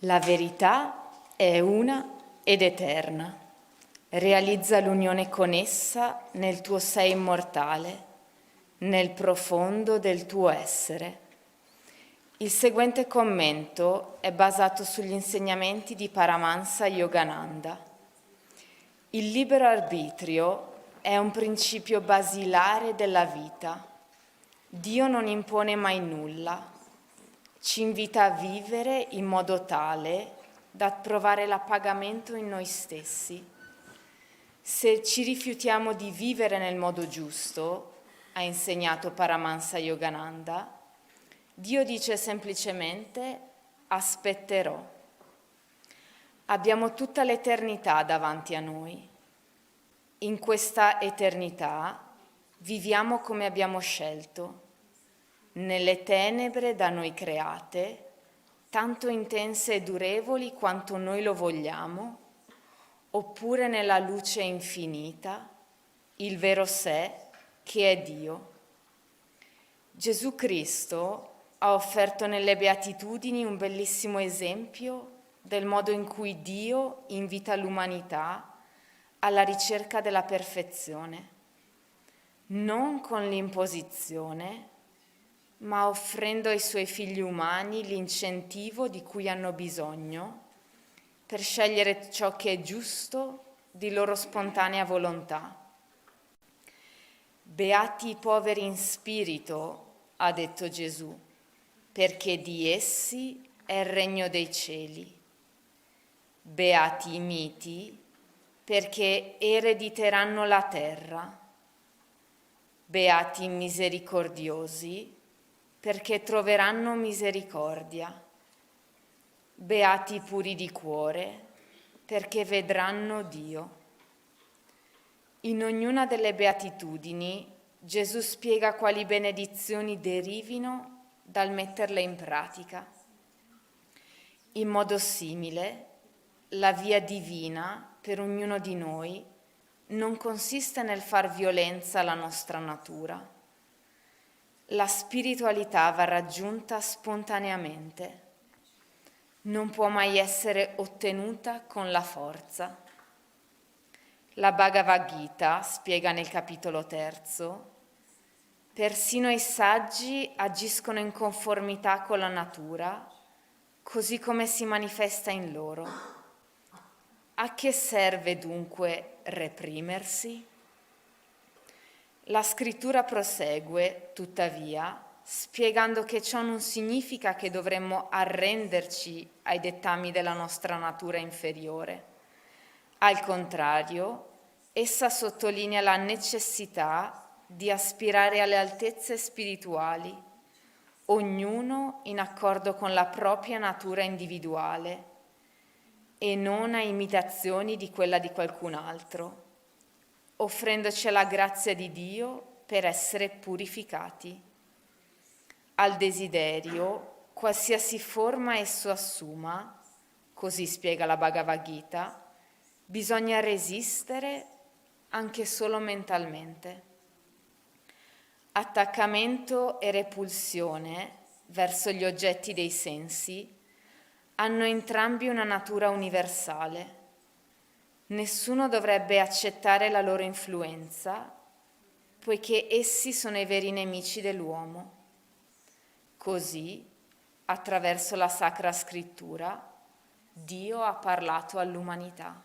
La verità è una ed eterna. Realizza l'unione con essa nel tuo sé immortale, nel profondo del tuo essere. Il seguente commento è basato sugli insegnamenti di Paramahansa Yogananda. Il libero arbitrio è un principio basilare della vita. Dio non impone mai nulla. Ci invita a vivere in modo tale da trovare l'appagamento in noi stessi. Se ci rifiutiamo di vivere nel modo giusto, ha insegnato Paramahansa Yogananda, Dio dice semplicemente aspetterò. Abbiamo tutta l'eternità davanti a noi. In questa eternità viviamo come abbiamo scelto, nelle tenebre da noi create, tanto intense e durevoli quanto noi lo vogliamo, oppure nella luce infinita, il vero sé che è Dio. Gesù Cristo ha offerto nelle Beatitudini un bellissimo esempio del modo in cui Dio invita l'umanità alla ricerca della perfezione, non con l'imposizione, ma offrendo ai suoi figli umani l'incentivo di cui hanno bisogno per scegliere ciò che è giusto di loro spontanea volontà. Beati i poveri in spirito, ha detto Gesù, perché di essi è il regno dei cieli. Beati i miti, perché erediteranno la terra. Beati i misericordiosi, perché troveranno misericordia. Beati i puri di cuore, perché vedranno Dio. In ognuna delle beatitudini Gesù spiega quali benedizioni derivino dal metterle in pratica. In modo simile, la via divina per ognuno di noi non consiste nel far violenza alla nostra natura. La spiritualità va raggiunta spontaneamente. Non può mai essere ottenuta con la forza. La Bhagavad Gita spiega nel capitolo 3: persino i saggi agiscono in conformità con la natura, così come si manifesta in loro. A che serve dunque reprimersi? La scrittura prosegue, tuttavia, spiegando che ciò non significa che dovremmo arrenderci ai dettami della nostra natura inferiore. Al contrario, essa sottolinea la necessità di aspirare alle altezze spirituali, ognuno in accordo con la propria natura individuale e non a imitazioni di quella di qualcun altro, offrendoci la grazia di Dio per essere purificati. Al desiderio, qualsiasi forma esso assuma, così spiega la Bhagavad Gita, bisogna resistere anche solo mentalmente. Attaccamento e repulsione verso gli oggetti dei sensi hanno entrambi una natura universale. Nessuno dovrebbe accettare la loro influenza, poiché essi sono i veri nemici dell'uomo. Così, attraverso la Sacra Scrittura, Dio ha parlato all'umanità.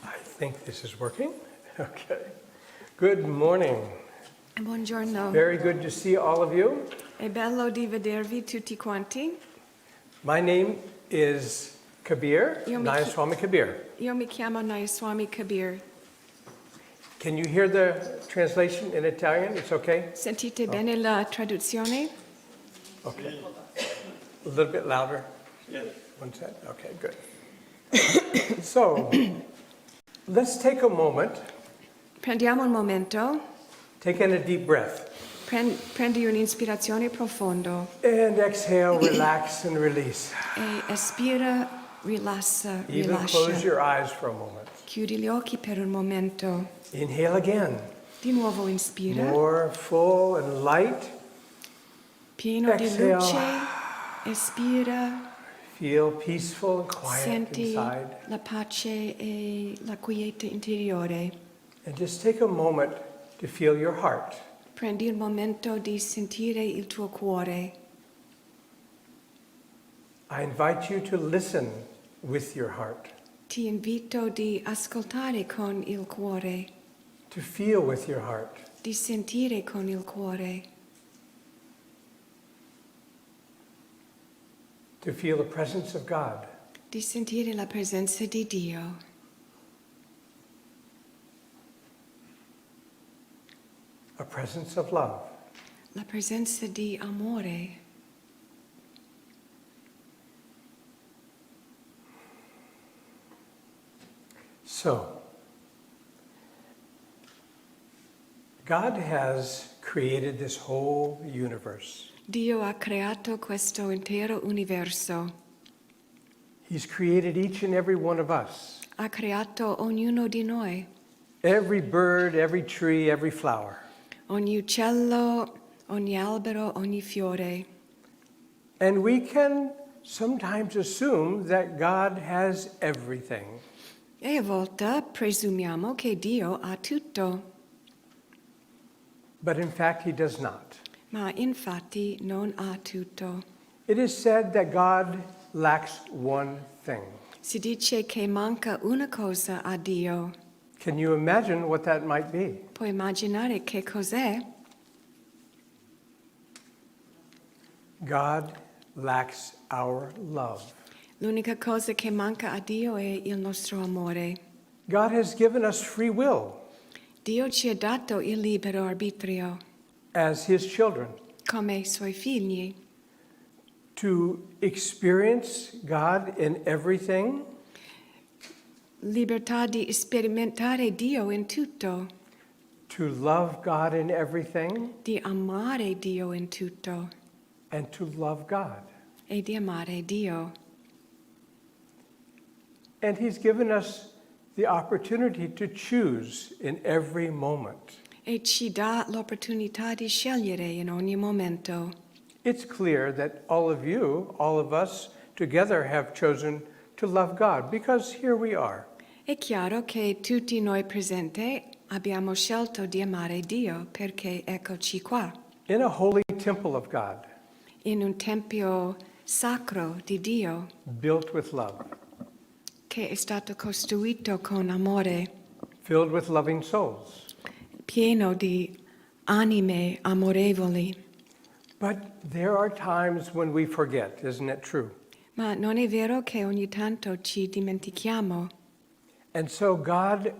I think this is working. Okay. Good morning. Buongiorno. Very good to see all of you. È bello di vedervi tutti quanti. My name is Kabir, Io mi NAYASWAMI Kabir. Io mi chiamo NAYASWAMI Kabir. Can you hear the translation in Italian? It's okay? Sentite bene la traduzione? Okay. A little bit louder? Yeah. One sec? Okay, good. So, let's take a moment. Prendiamo un momento, Take in a deep breath. Prendi un'ispirazione profonda And exhale, relax and release. e espira, rilassa, Even close rilascia. your eyes for a moment. Chiudi gli occhi per un momento. Inhale again. Di nuovo inspira, More full and light. pieno di Exhale. luce, espira, Feel peaceful and quiet senti inside. la pace e la quiete interiore. And just take a moment to feel your heart. Prendi un momento di sentire il tuo cuore. I invite you to listen with your heart, Ti invito di ascoltare con il cuore, to feel with your heart. di sentire con il cuore, To feel the presence of God. di sentire la presenza di Dio. A presence of love. La presenza di amore. So, God has created this whole universe. Dio ha creato questo intero universo. He's created each and every one of us. Ha creato ognuno di noi. Every bird, every tree, every flower. Ogni uccello, ogni albero, ogni fiore. And we can sometimes assume that God has everything. E a volte presumiamo che Dio ha tutto, But in fact, He does not. ma infatti non ha tutto. It is said that God lacks one thing. Si dice che manca una cosa a Dio. Can you imagine what that might be? Puoi immaginare che cos'è? God lacks our love. L'unica cosa che manca a Dio è il nostro amore. God has given us free will Dio ci ha dato il libero arbitrio as His children come Suoi figli to experience God in everything, libertà di sperimentare Dio in tutto, to love God in everything, di amare Dio in tutto and to love God. e di amare Dio. And He's given us the opportunity to choose in every moment. E ci dà l'opportunità di scegliere in ogni momento. It's clear that all of you, all of us together have chosen to love God because here we are. È chiaro che tutti noi presenti abbiamo scelto di amare Dio perché eccoci qua, In a holy temple of God, in un tempio sacro di Dio built with love, che è stato costruito con amore, filled with loving souls. pieno di anime amorevoli. But there are times when we forget, isn't it true? Ma non è vero che ogni tanto ci dimentichiamo? And so God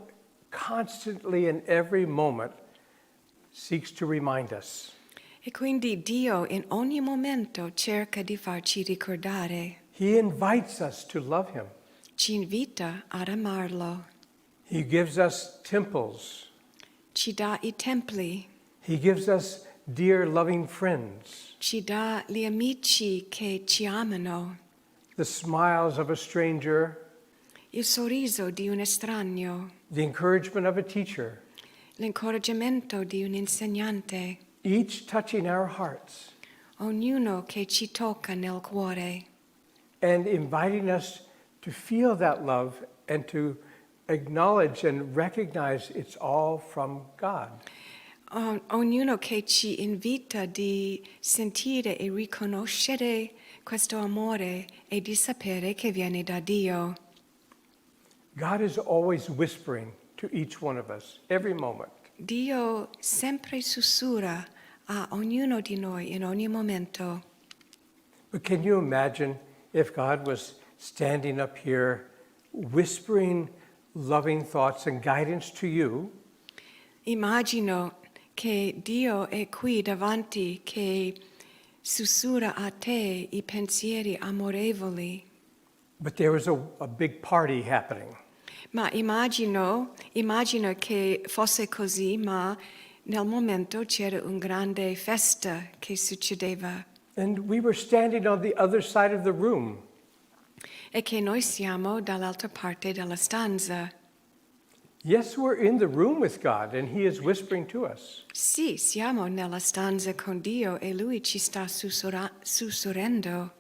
constantly in every moment seeks to remind us. E quindi Dio in ogni momento cerca di farci ricordare, He invites us to love Him. ci invita ad amarlo, He gives us temples. ci dà i templi, He gives us dear loving friends. ci dà gli amici che ci amano, The smiles of a stranger, il sorriso di un estraneo, the encouragement of a teacher, l'incoraggiamento di un insegnante, each touching our hearts ognuno che ci tocca nel cuore and inviting us to feel that love and to acknowledge and recognize it's all from God. Ognuno che ci invita di sentire e riconoscere questo amore e di sapere che viene da Dio. God is always whispering to each one of us, every moment. Dio sempre sussurra a ognuno di noi in ogni momento. But can you imagine if God was standing up here whispering loving thoughts and guidance to you? Immagino che Dio è qui davanti che sussurra a te i pensieri amorevoli. But there was a big party happening. Ma immagino che fosse così, ma Nel momento c'era una grande festa che succedeva And we were standing on the other side of the room. e che noi siamo dall'altra parte della stanza. Yes, we're in the room with God, and He is whispering to us. Sì, siamo nella stanza con Dio e Lui ci sta sussurrando.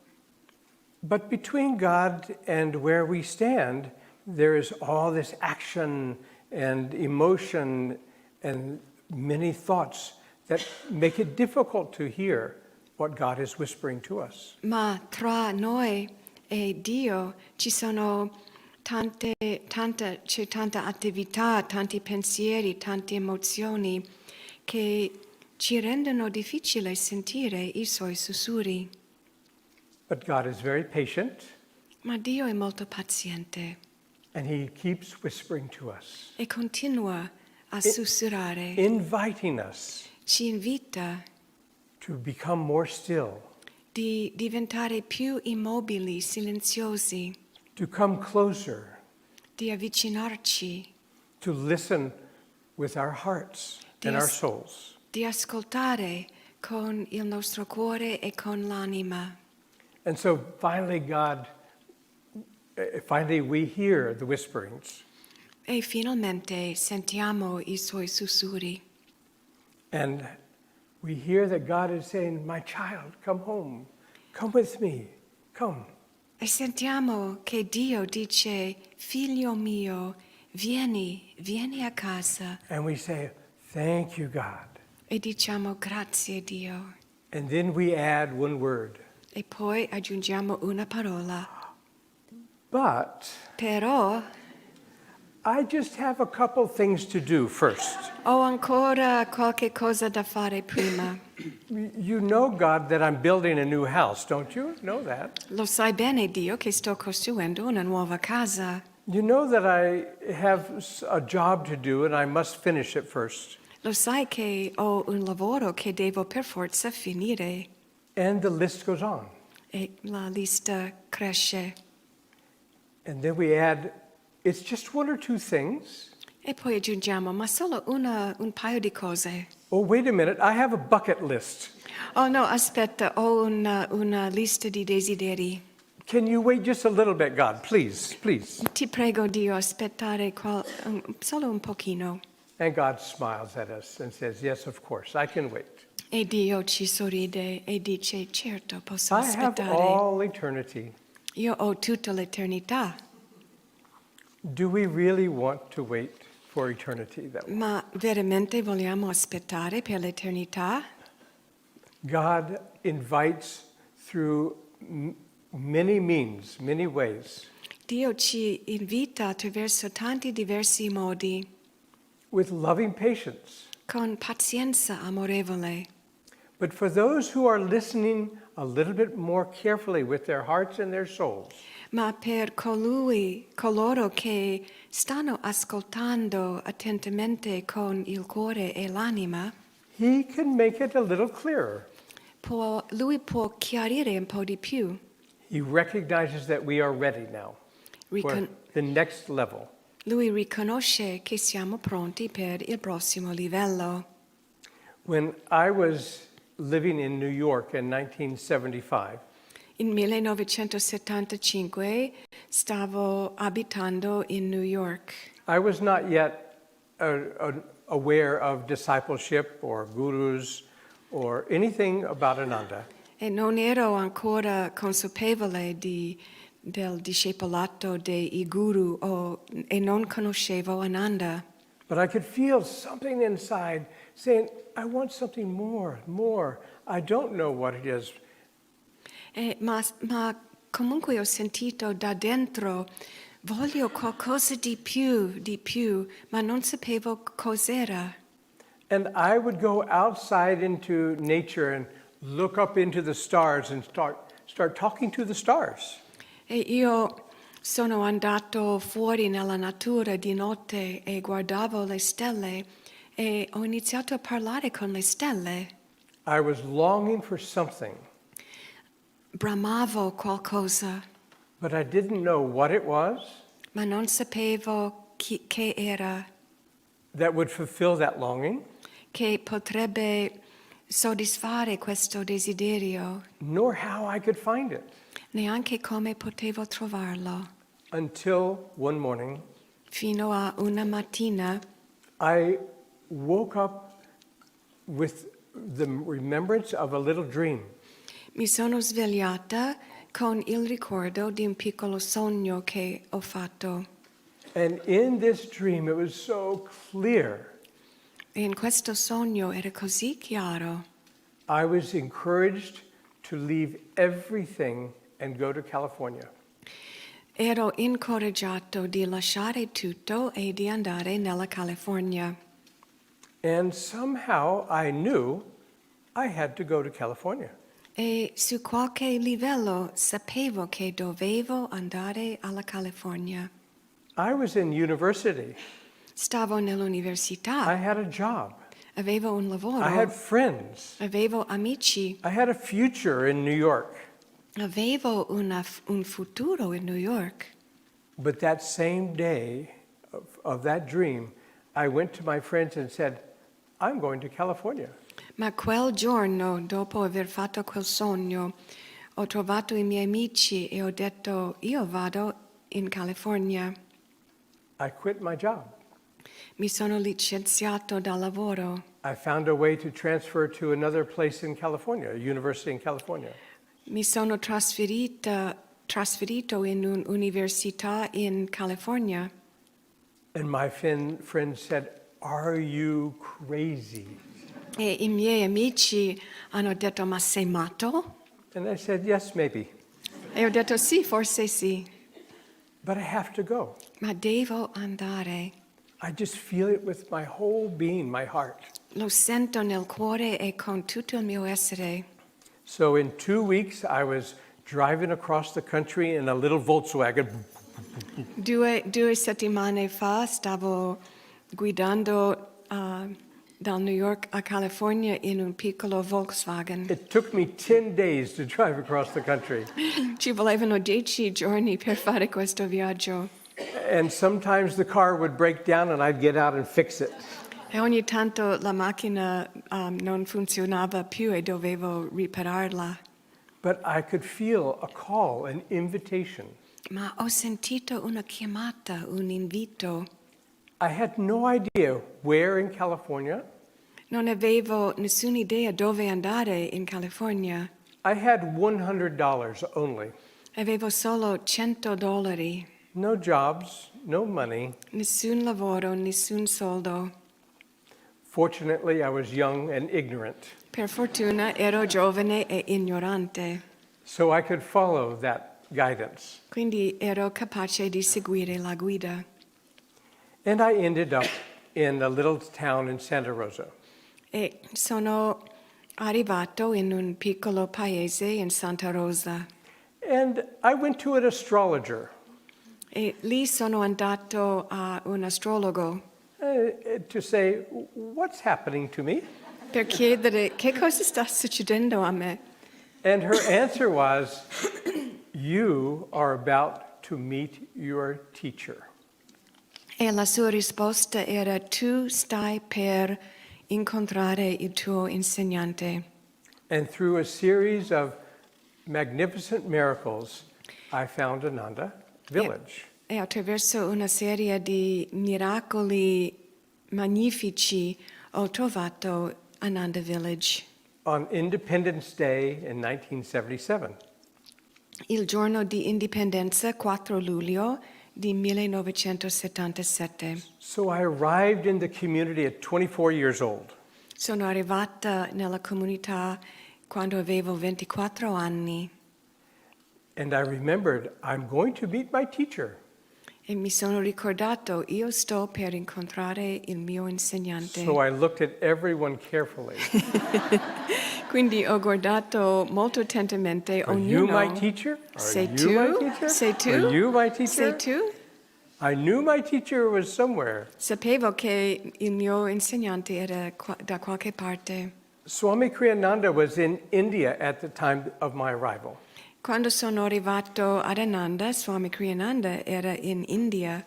But between God and where we stand, there is all this action and emotion and many thoughts that make it difficult to hear what God is whispering to us. Ma tra noi e Dio ci sono c'è tanta attività, tanti pensieri, tante emozioni che ci rendono difficile sentire i suoi sussurri. But God is very patient, Ma Dio è molto paziente and He keeps whispering to us, e continua a sussurrare, inviting us ci invita to become more still, di diventare più immobili, silenziosi, to come closer, di avvicinarci, to listen with our hearts and our Yes. souls. di ascoltare con il nostro cuore e con l'anima. And so finally, finally we hear the whisperings. E finalmente sentiamo i suoi sussurri. And we hear that God is saying, my child, come home. Come with me. Come. E sentiamo che Dio dice, figlio mio, vieni a casa. And we say, thank you, God. E diciamo grazie Dio. And then we add one word. E poi aggiungiamo una parola. But Però I just have a couple things to do first. ho ancora qualche cosa da fare prima. You know, God, that I'm building a new house, don't you? Know that. Lo sai bene Dio che sto costruendo una nuova casa. You know that I have a job to do and I must finish it first. Lo sai che ho un lavoro che devo per forza finire. And the list goes on. E la lista cresce. And then we add, it's just one or two things. E poi aggiungiamo, ma solo un paio di cose. Oh, wait a minute, I have a bucket list. Oh no, aspetta, ho una lista di desideri. Can you wait just a little bit, God, please, please? Ti prego Dio, aspettare solo un pochino. And God smiles at us and says, yes, of course, I can wait. E Dio ci sorride e dice, certo, posso I have aspettare. all eternity. Io ho tutta l'eternità. Do we really want to wait for eternity, though? Ma veramente vogliamo aspettare per l'eternità? God invites through many means, many ways, Dio ci invita attraverso tanti diversi modi, with loving patience. con pazienza amorevole. But for those who are listening a little bit more carefully with their hearts and their souls, Ma per coloro che stanno ascoltando attentamente con il cuore e l'anima, He can make it a little clearer. lui può chiarire un po' di più. He recognizes that we are ready now for Ricon- the next level. Lui riconosce che siamo pronti per il prossimo livello. When I was living in New York in 1975, In 1975 stavo abitando in New York. I was not yet aware of discipleship or gurus or anything about Ananda. E non ero ancora consapevole del discepolato dei guru e non conoscevo Ananda. But I could feel something inside saying, I want something more. I don't know what it is. Ma comunque ho sentito da dentro, voglio qualcosa di più, ma non sapevo cos'era. And I would go outside into nature and look up into the stars and start talking to the stars. E io sono andato fuori nella natura di notte e guardavo le stelle e ho iniziato a parlare con le stelle. I was longing for something, Bramavo qualcosa, but I didn't know what it was ma non sapevo che era, that would fulfill that longing. che potrebbe soddisfare questo desiderio, nor how I could find it. neanche come potevo trovarlo. Until one morning, Fino a una mattina I woke up with the remembrance of a little dream. mi sono svegliata con il ricordo di un piccolo sogno che ho fatto. And in this dream, it was so clear. E in questo sogno era così chiaro. I was encouraged to leave everything and go to California. Ero incoraggiato di lasciare tutto e di andare nella California. And somehow I knew I had to go to California. E su qualche livello sapevo che dovevo andare alla California. I was in university. Stavo I nell'università, had a job. avevo un lavoro, I had friends. avevo amici, I had a future in New York. avevo un futuro in New York. But that same day of that dream, I went to my friends and said, I'm going to California. Ma quel giorno, dopo aver fatto quel sogno, ho trovato i miei amici e ho detto, io vado in California. I quit my job. Mi sono licenziato dal lavoro. I found a way to transfer to another place in California, a university in California. Mi sono trasferito in un'università in California. And my friend said, are you crazy? E i miei amici hanno detto, ma sei matto? And I said, yes, maybe. E ho detto, sì, forse sì, But I have to go. ma devo andare. I just feel it with my whole being, my heart. Lo sento nel cuore e con tutto il mio essere. So in 2 weeks, I was driving across the country in a little Volkswagen. 2 settimane fa stavo guidando dal New York a California in un piccolo Volkswagen. It took me 10 days to drive across the country. Ci volevano 10 giorni per fare questo viaggio. And sometimes the car would break down and I'd get out and fix it. E ogni tanto la macchina non funzionava più e dovevo ripararla. But I could feel a call, an invitation. Ma ho sentito una chiamata, un invito. I had no idea where in California. Non avevo nessuna idea dove andare in California. I had $100 only. Avevo solo $100. No jobs, no money. Nessun lavoro, nessun soldo. Fortunately, I was young and ignorant, Per fortuna ero giovane e ignorante, so I could follow that guidance. quindi ero capace di seguire la guida. And I ended up in a little town in Santa Rosa. E sono arrivato in un piccolo paese in Santa Rosa. And I went to an astrologer E lì sono andato a un astrologo to say, what's happening to me? per chiedere che cosa sta succedendo a me. And her answer was, you are about to meet your teacher. E la sua risposta era: tu stai per incontrare il tuo insegnante. And through a series of magnificent miracles, I found Ananda Village. E attraverso una serie di miracoli magnifici ho trovato Ananda Village. On Independence Day in 1977. Il giorno di indipendenza, 4 luglio di 1977. So I arrived in the community at 24 years old. Sono arrivata nella comunità quando avevo 24 anni And I remembered, I'm going to meet my teacher. e mi sono ricordato, io sto per incontrare il mio insegnante. So I looked at everyone carefully. Quindi ho guardato molto attentamente Are you ognuno. my teacher? Sei Are you my tu? teacher? Sei tu? Are you my teacher? Sei tu? I knew my teacher was somewhere. Sapevo che il mio insegnante era da qualche parte. Swami Kriyananda was in India at the time of my arrival. Quando sono arrivato ad Ananda, Swami Kriyananda era in India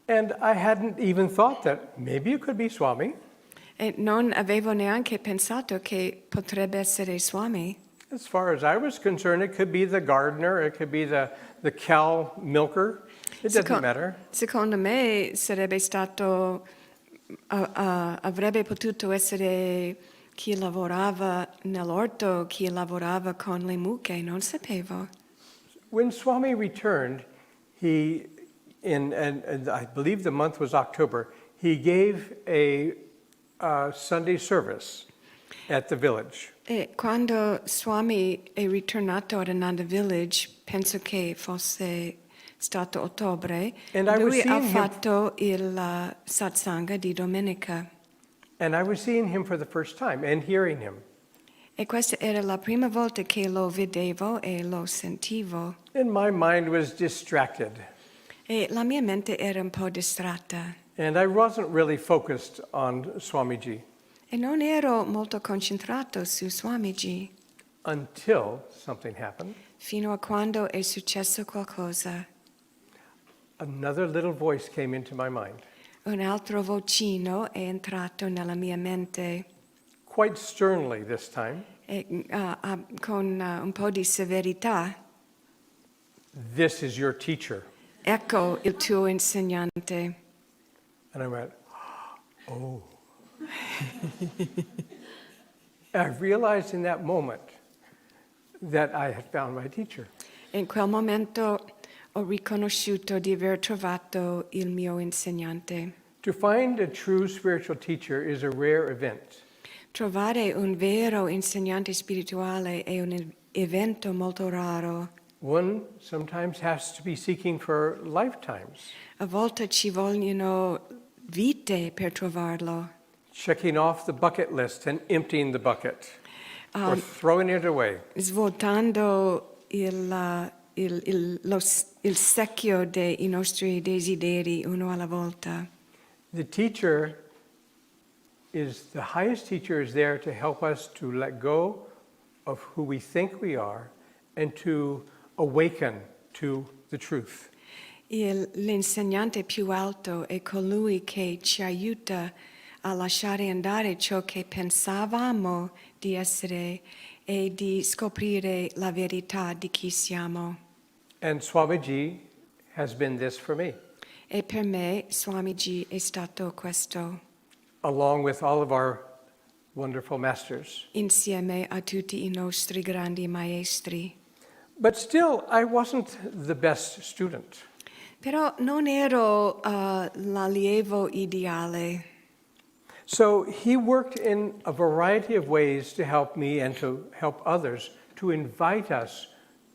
And I hadn't even thought that maybe it could be Swami. E non avevo neanche pensato che potrebbe essere Swami. As far as I was concerned, it could be the gardener, it could be the cow milker. It doesn't matter. Secondo me sarebbe stato, avrebbe potuto essere chi lavorava nell'orto, chi lavorava con le mucche, non sapevo. When Swami returned, and I believe the month was October, he gave a Sunday service at the village. E quando Swami è ritornato ad Ananda Village, penso che fosse stato ottobre, And I was lui ha seeing him- fatto il satsanga di domenica. And I was seeing him for the first time and hearing him. E questa era la prima volta che lo vedevo e lo sentivo. And my mind was distracted. E la mia mente era un po' distratta. And I wasn't really focused on Swamiji E non ero molto concentrato su Swamiji, until something happened. fino a quando è successo qualcosa. Another little voice came into my mind, Un altro vocino è entrato nella mia mente. quite sternly this time. Con un po' di severità. This is your teacher. Ecco il tuo insegnante. And I went, oh. I realized in that moment that I had found my teacher. In quel momento ho riconosciuto di aver trovato il mio insegnante. To find a true spiritual teacher is a rare event. Trovare un vero insegnante spirituale è un evento molto raro. One sometimes has to be seeking for lifetimes, A volte ci vogliono vite per trovarlo. checking off the bucket list and emptying the bucket or throwing it away. Svuotando il secchio dei nostri desideri uno alla volta. The teacher the highest teacher is there to help us to let go of who we think we are and to awaken to the truth. L'insegnante più alto è colui che ci aiuta a lasciare andare ciò che pensavamo di essere e di scoprire la verità di chi siamo. And Swamiji has been this for me, E per me Swamiji è stato questo, along with all of our wonderful masters. insieme a tutti i nostri grandi maestri. But still, I wasn't the best student. Però non ero l'allievo ideale. So he worked in a variety of ways to help me and to help others, to invite us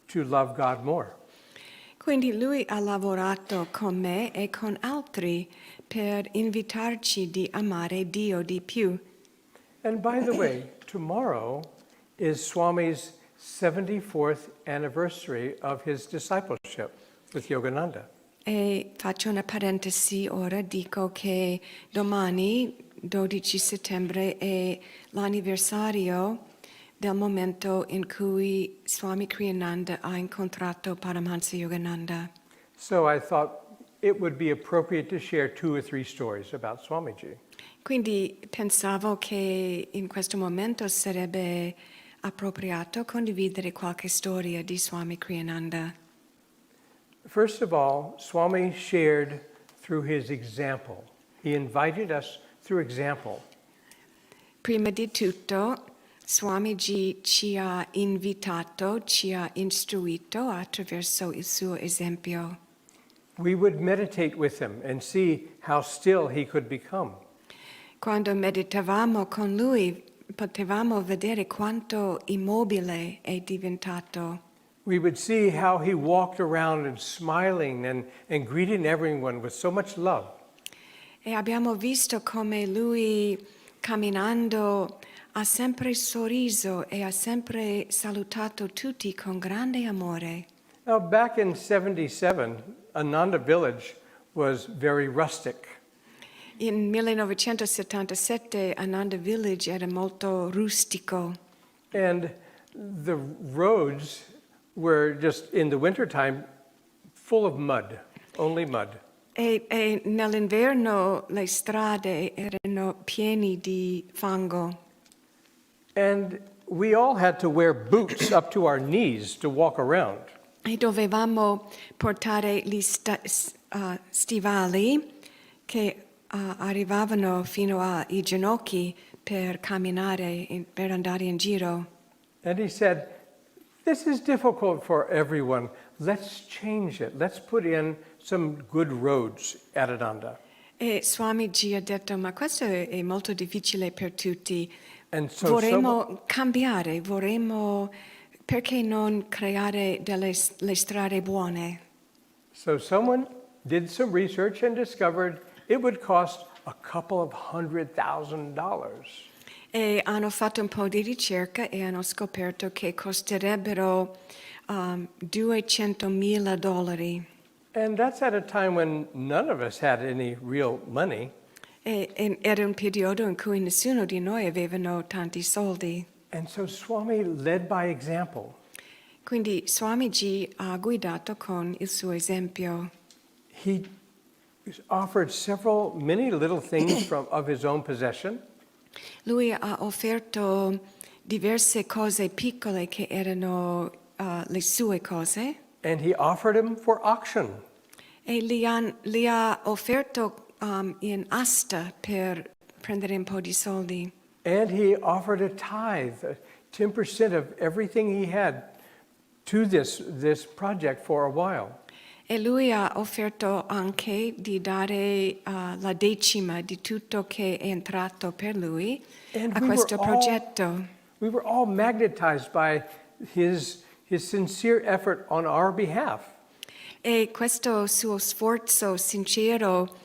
to love God more. Quindi lui ha lavorato con me e con altri per invitarci di amare Dio di più. And by the way, tomorrow is Swami's 74th anniversary of his discipleship with Yogananda. E faccio una parentesi ora, dico che domani, 12 settembre, è l'anniversario del momento in cui Swami Kriyananda ha incontrato Paramahansa Yogananda. So I thought it would be appropriate to share 2 or 3 stories about Swamiji. Quindi pensavo che in questo momento sarebbe appropriato condividere qualche storia di Swami Kriyananda. First of all, Swami shared through his example. He invited us through example. Prima di tutto, Swamiji ci ha invitato, ci ha istruito attraverso il suo esempio. We would meditate with him and see how still he could become. Quando meditavamo con lui, potevamo vedere quanto immobile è diventato. We would see how he walked around and smiling and greeting everyone with so much love. E abbiamo visto come lui, camminando, ha sempre sorriso e ha sempre salutato tutti con grande amore. Now, back in 77, Ananda Village was very rustic. In 1977 Ananda Village era molto rustico And the roads were just, in the wintertime, full of mud, only mud. e nell'inverno le strade erano erano pieni di fango. And we all had to wear boots up to our knees to walk around. E dovevamo portare gli stivali che arrivavano fino ai ginocchi per camminare, per andare in giro. And he said, this is difficult for everyone. Let's change it. Let's put in some good roads at Ananda. E Swamiji ha detto, ma questo è molto difficile per tutti. And so Vorremmo cambiare, perché non creare le strade buone? So someone did some research and discovered it would cost a couple of $100,000. E hanno fatto un po' di ricerca e hanno scoperto che costerebbero $200,000. And that's at a time when none of us had any real money. Era un periodo in cui nessuno di noi avevano tanti soldi. And so Swami led by example. Quindi Swamiji ha guidato con il suo esempio. He offered many little things of his own possession. Lui ha offerto diverse cose piccole che erano le sue cose. And he offered them for auction. E li ha offerto in asta per prendere un po' di soldi. And he offered a tithe, 10% of everything he had, to this project for a while. E lui ha offerto anche di dare la decima di tutto che è entrato per lui And a questo progetto. We were all magnetized by his sincere effort on our behalf. E questo suo sforzo sincero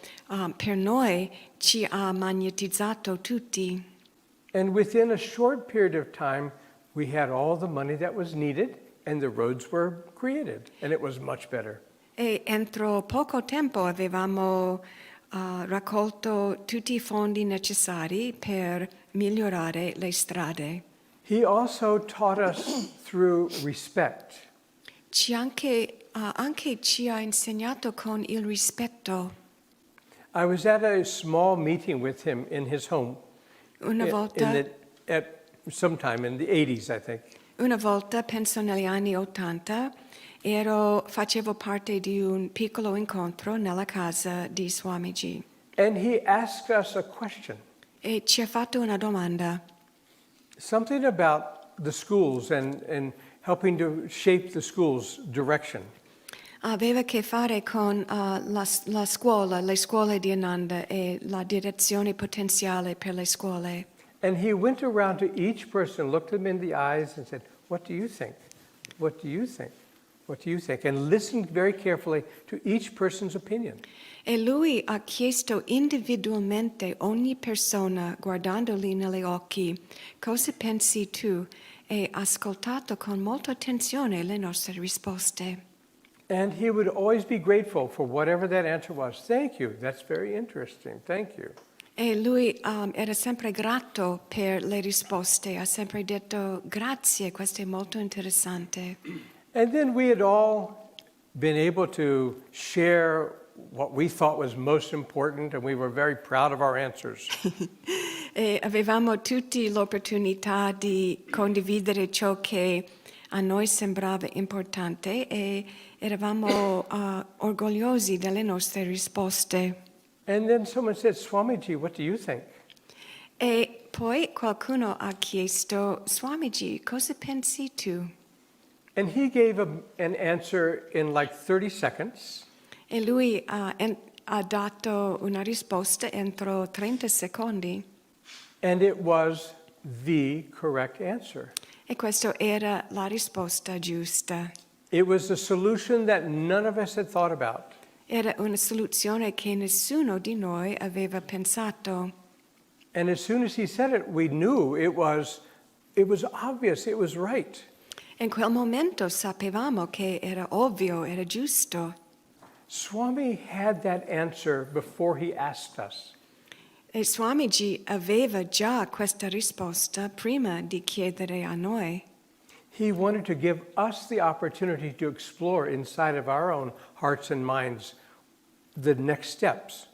per noi ci ha magnetizzato tutti. And within a short period of time, we had all the money that was needed, and the roads were created, and it was much better. E entro poco tempo avevamo raccolto tutti i fondi necessari per migliorare le strade. He also taught us through respect. Anche ci ha insegnato con il rispetto. I was at a small meeting with him in his home. Una volta, Sometime in the 80s, I think. una volta, penso negli anni '80, facevo parte di un piccolo incontro nella casa di Swamiji. And he asked us a question. E ci ha fatto una domanda. Something about the schools and helping to shape the schools' direction. Aveva a che fare con le scuole di Ananda e la direzione potenziale per le scuole. And he went around to each person, looked them in the eyes and said, what do you think? What do you think? What do you think? And listened very carefully to each person's opinion. E lui ha chiesto individualmente ogni persona, guardandoli negli occhi, cosa pensi tu? E ascoltato con molta attenzione le nostre risposte. And he would always be grateful for whatever that answer was. Thank you. That's very interesting. Thank you. E lui era sempre grato per le risposte, ha sempre detto grazie, questo è molto interessante. And then we had all been able to share what we thought was most important, and we were very proud of our answers. E avevamo tutti l'opportunità di condividere ciò che a noi sembrava importante e eravamo orgogliosi delle nostre risposte. And then someone said, Swamiji, what do you think? E poi qualcuno ha chiesto, Swamiji, cosa pensi tu? And he gave an answer in like 30 seconds. E lui ha dato una risposta entro 30 secondi. And it was the correct answer. E questa era la risposta giusta. It was a solution that none of us had thought about. Era una soluzione che nessuno di noi aveva pensato. And as soon as he said it, we knew it was obvious, it was right. In quel momento sapevamo che era ovvio, era giusto. Swami had that answer before he asked us. E Swamiji aveva già questa risposta prima di chiedere a noi. He wanted to give us the opportunity to explore inside of our own hearts and minds the next steps.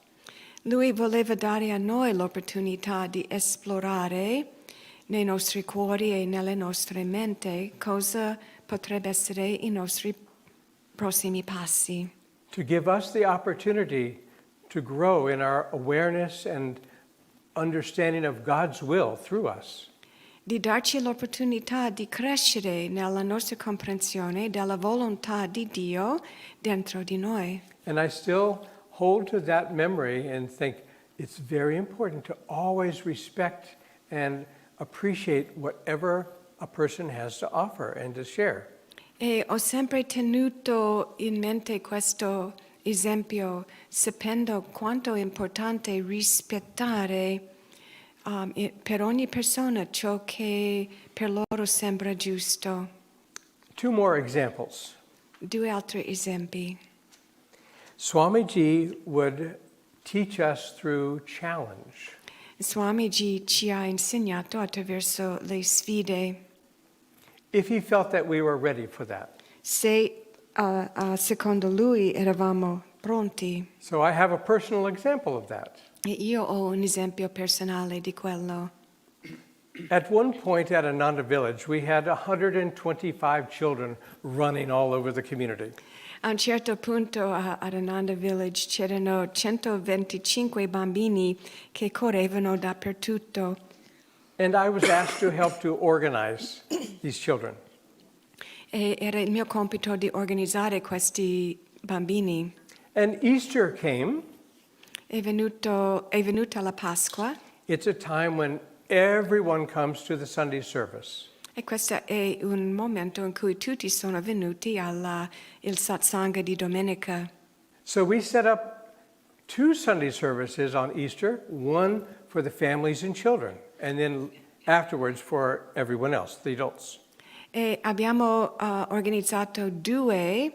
Lui voleva dare a noi l'opportunità di esplorare nei nostri cuori e nelle nostre menti cosa potrebbe essere i nostri prossimi passi. to give us the opportunity to grow in our awareness and understanding of God's will through us. Di darci l'opportunità di crescere nella nostra comprensione della volontà di Dio dentro di noi. And I still hold to that memory and think it's very important to always respect and appreciate whatever a person has to offer and to share. E ho sempre tenuto in mente questo esempio, sapendo quanto è importante rispettare per ogni persona ciò che per loro sembra giusto. 2 more examples. 2 altri esempi. Swamiji would teach us through challenge. Swamiji ci ha insegnato attraverso le sfide. If he felt that we were ready for that. Se secondo lui eravamo pronti. So I have a personal example of that. E io ho un esempio personale di quello. At one point at Ananda Village, we had 125 children running all over the community. A un certo punto ad Ananda Village c'erano 125 bambini che correvano dappertutto. And I was asked to help to organize these children. E era il mio compito di organizzare questi bambini. And Easter came. È venuta la Pasqua It's a time when everyone comes to the Sunday service. e questo è un momento in cui tutti sono venuti il satsanga di domenica. So we set up 2 Sunday services on Easter, one for the families and children, and then afterwards for everyone else, the adults. E abbiamo organizzato 2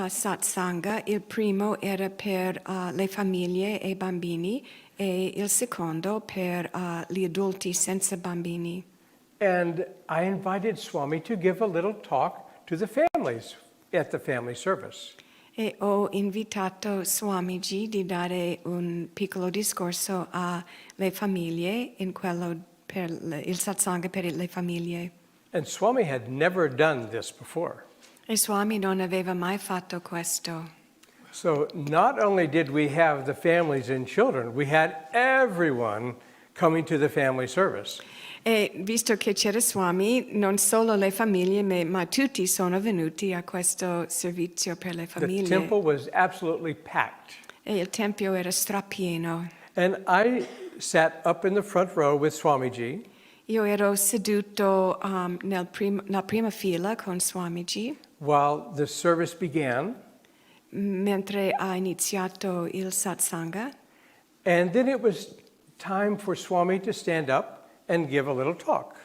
satsanga. Il primo era per le famiglie e i bambini e il secondo per gli adulti senza bambini. And I invited Swami to give a little talk to the families at the family service. E ho invitato Swamiji di dare un piccolo discorso alle famiglie in quello per il satsanga per le famiglie. And Swami had never done this before. E Swami non aveva mai fatto questo. So not only did we have the families and children, we had everyone coming to the family service. E visto che c'era Swami, non solo le famiglie, ma tutti sono venuti a questo servizio per le The famiglie. temple was absolutely packed. E il tempio era strapieno. And I sat up in the front row with Swamiji. Io ero seduto nella prima fila con Swamiji. While the service began, Mentre ha iniziato il satsanga. and then it was time for Swami to stand up and give a little talk.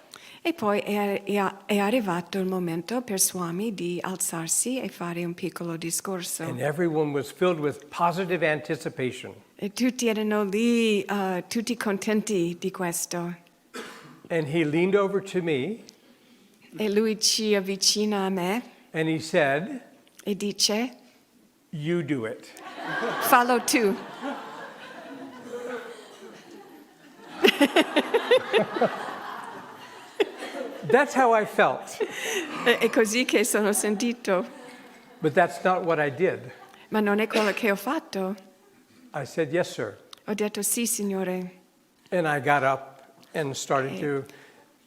E poi è arrivato il momento per Swami di alzarsi e fare un piccolo discorso. And everyone was filled with positive anticipation. E tutti erano lì, tutti contenti di questo. And he leaned over to me E lui ci avvicina a me and he said, e dice, "You do it." fallo tu. That's how I felt. È così che sono sentito. But that's not what I did. Ma non è quello che ho fatto. I said, "Yes, sir." Ho detto sì, signore. And I got up and started to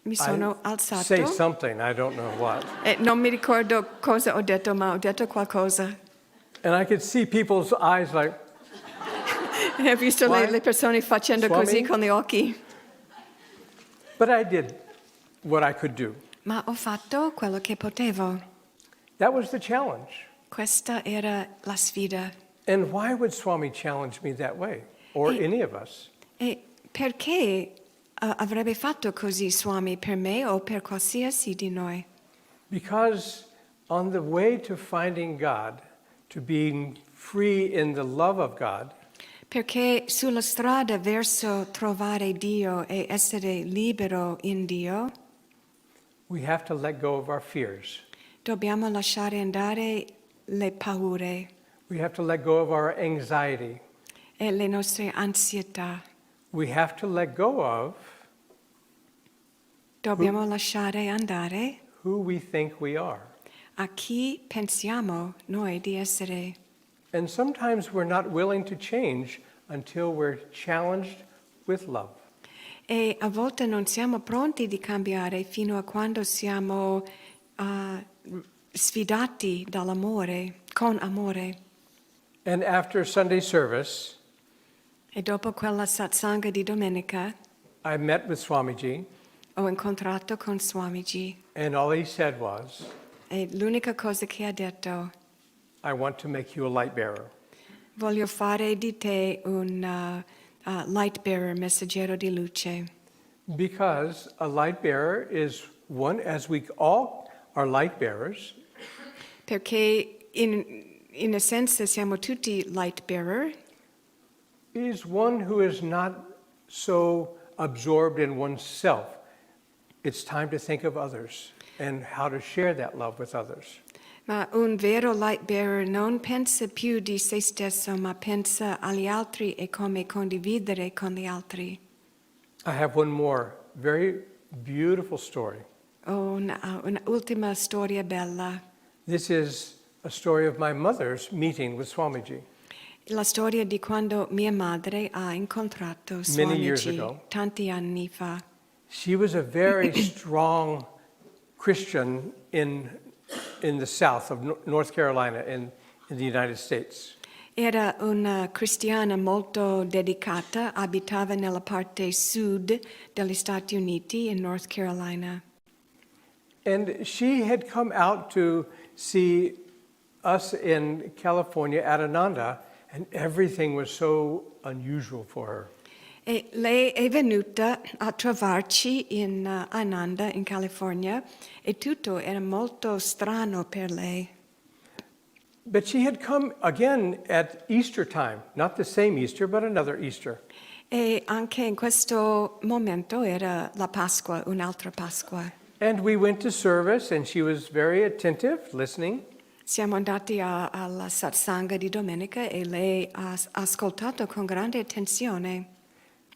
Mi sono say alzato. something, I don't know what. E non mi ricordo cosa ho detto, ma ho detto qualcosa. And I could see people's eyes like, E ho visto Why? le persone facendo Swami? così con gli occhi. but I did what I could do. Ma ho fatto quello che potevo. That was the challenge. Questa era la sfida. And why would Swami challenge me that way, or any of us? E perché avrebbe fatto così Swami per me o per qualsiasi di noi? Because on the way to finding God, to being free in the love of God, Perché sulla strada verso trovare Dio e essere libero in Dio, we have to let go of our fears. dobbiamo lasciare andare le paure We have to let go of our anxiety. e le nostre ansietà. We have to let go of Dobbiamo lasciare andare who we think we are. a chi pensiamo noi di essere. And sometimes we're not willing to change until we're challenged with love. E a volte non siamo pronti di cambiare fino a quando siamo sfidati dall'amore, con amore. And after Sunday service, E dopo quella satsanga di domenica I met with Swamiji, ho incontrato con Swamiji and all he said was, e l'unica cosa che ha detto: I want to make you a light bearer. voglio fare di te un light bearer, messaggero di luce. Because a light bearer is one, as we all are light bearers, Perché in essenza siamo tutti light bearer, is one who is not so absorbed in oneself. It's time to think of others and how to share that love with others. ma un vero light bearer non pensa più di se stesso, ma pensa agli altri e come condividere con gli altri. I have one more very beautiful story. Ho un'ultima storia bella, This is a story of my mother's meeting with Swamiji. la storia di quando mia madre ha incontrato Many years Swamiji ago. tanti anni fa. She was a very strong Christian in the south of North Carolina in the United States. Era una cristiana molto dedicata, abitava nella parte sud degli Stati Uniti, in North Carolina. And she had come out to see us in California at Ananda, and everything was so unusual for her. E lei è venuta a trovarci in Ananda, in California, e tutto era molto strano per lei. But she had come again at Easter time, not the same Easter, but another Easter. E anche in questo momento era la Pasqua, un'altra Pasqua. And we went to service, and she was very attentive, listening. Siamo andati alla satsanga di domenica e lei ha ascoltato con grande attenzione.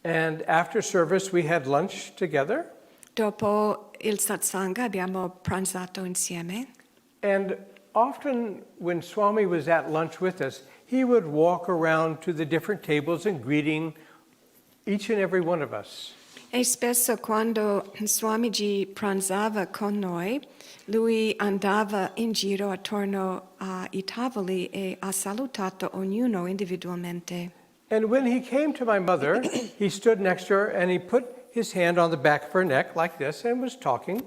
And after service, we had lunch together. Dopo il satsanga abbiamo pranzato insieme. And often when Swami was at lunch with us, he would walk around to the different tables and greeting each and every one of us. E spesso quando Swamiji pranzava con noi, lui andava in giro attorno ai tavoli e ha salutato ognuno individualmente. And when he came to my mother, he stood next to her and he put his hand on the back of her neck like this and was talking.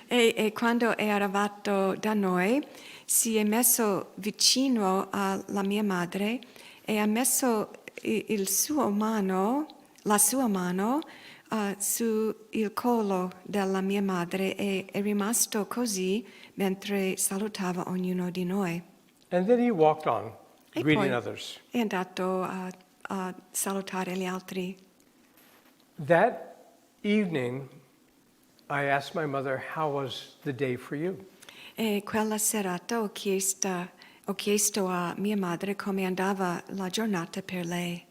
E quando è arrivato da noi, si è messo vicino alla mia madre e ha messo la sua mano sul collo della mia madre e è rimasto così mentre salutava ognuno di noi. And then he walked on, E greeting poi others. è andato a salutare gli altri. That evening, I asked my mother, how was the day for you? E quella serata ho chiesto a mia madre come andava la giornata per lei.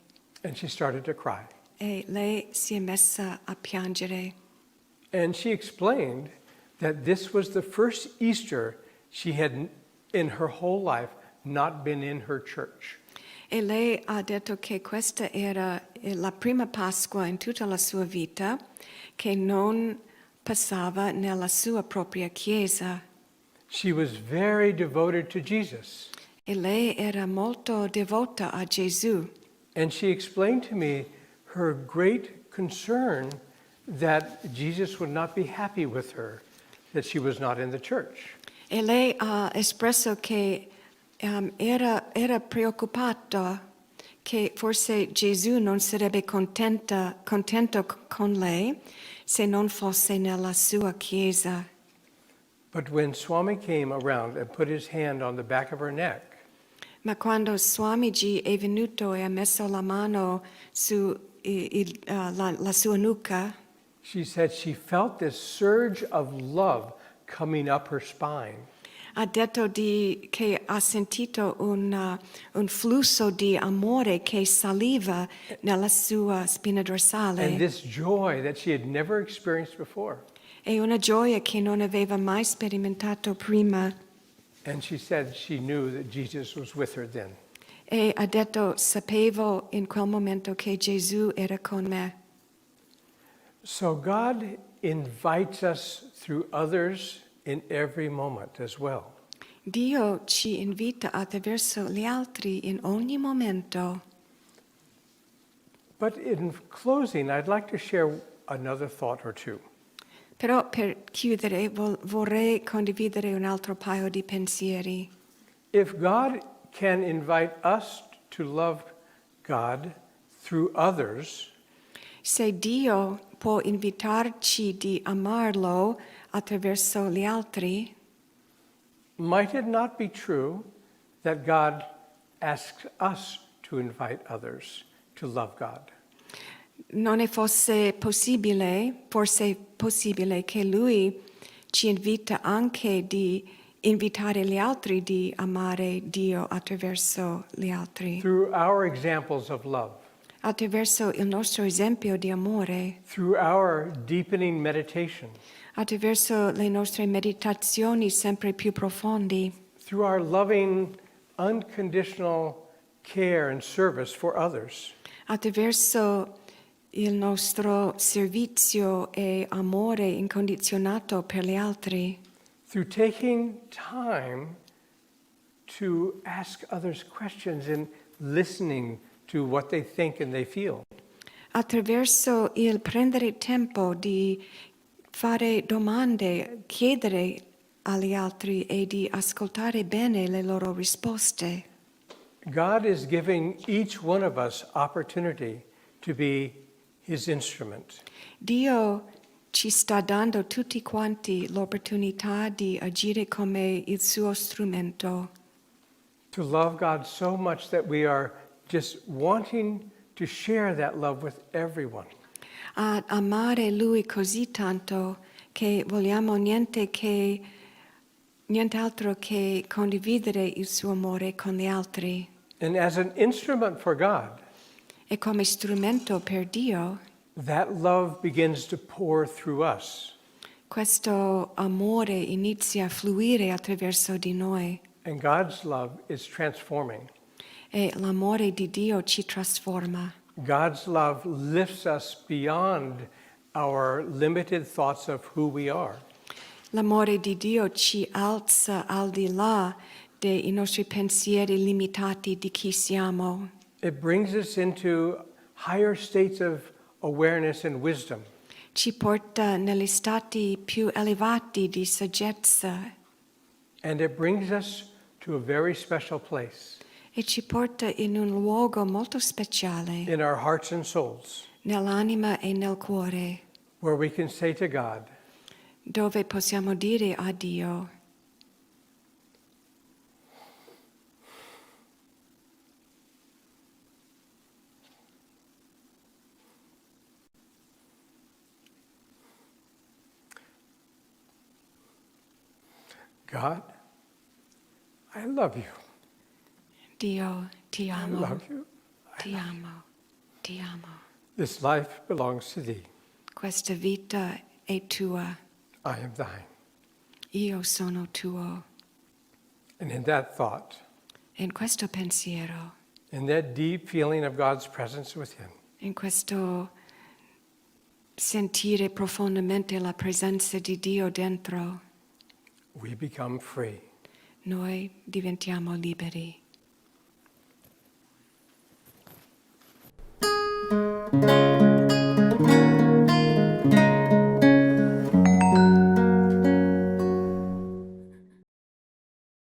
And she started to cry. E lei si è messa a piangere. And she explained that this was the first Easter she had, in her whole life, not been in her church. E lei ha detto che questa era la prima Pasqua in tutta la sua vita che non passava nella sua propria chiesa. She was very devoted to Jesus. E lei era molto devota a Gesù. And she explained to me her great concern that Jesus would not be happy with her, that she was not in the church. E lei ha espresso che era preoccupata che forse Gesù non sarebbe contento con lei se non fosse nella sua chiesa. But when Swami came around and put his hand on the back of her neck, Ma quando Swamiji è venuto e ha messo la mano su la sua nuca, she said she felt this surge of love coming up her spine. ha detto che ha sentito un flusso di amore che saliva nella sua spina And dorsale this joy that she had never experienced before. e una gioia che non aveva mai sperimentato prima. And she said she knew that Jesus was with her then. E ha detto, sapevo in quel momento che Gesù era con me. So God invites us through others in every moment as well. Dio ci invita attraverso gli altri in ogni momento. But in closing, I'd like to share another thought or two. Però per chiudere vorrei condividere un altro paio di pensieri. If God can invite us to love God through others, Se Dio può invitarci di amarlo attraverso gli altri, might it not be true that God asks us to invite others to love God? non è forse possibile che Lui ci invita anche di invitare gli altri di amare Dio attraverso gli altri, Through our examples of love, attraverso il nostro esempio di amore, through our deepening meditation, attraverso le nostre meditazioni sempre più profondi, through our loving, unconditional care and service for others. attraverso il nostro servizio e amore incondizionato per gli altri, Through taking time to ask others questions and listening to what they think and they feel. attraverso il prendere tempo di fare domande, chiedere agli altri e di ascoltare bene le loro risposte. God is giving each one of us opportunity to be His instrument. Dio ci sta dando tutti quanti l'opportunità di agire come il suo strumento, To love God so much that we are just wanting to share that love with everyone. ad amare Lui così tanto che vogliamo nient'altro che condividere il suo amore con gli altri. And as an instrument for God, E come strumento per Dio, that love begins to pour through us. questo amore inizia a fluire attraverso di noi And God's love is transforming. e l'amore di Dio ci trasforma. God's love lifts us beyond our limited thoughts of who we are. L'amore di Dio ci alza al di là dei nostri pensieri limitati di chi siamo. It brings us into higher states of awareness and wisdom. Ci porta negli stati più elevati di saggezza And it brings us to a very special place e ci porta in un luogo molto speciale in our hearts and souls nell'anima e nel cuore, where we can say to God, dove possiamo dire a Dio: God, I love you. Dio, ti I amo, love you. ti amo, ti amo. This life belongs to thee. Questa vita è tua, I am thine. io sono tuo. And in that thought, In questo pensiero, in that deep feeling of God's presence within, in questo sentire profondamente la presenza di Dio dentro, we become free. noi diventiamo liberi.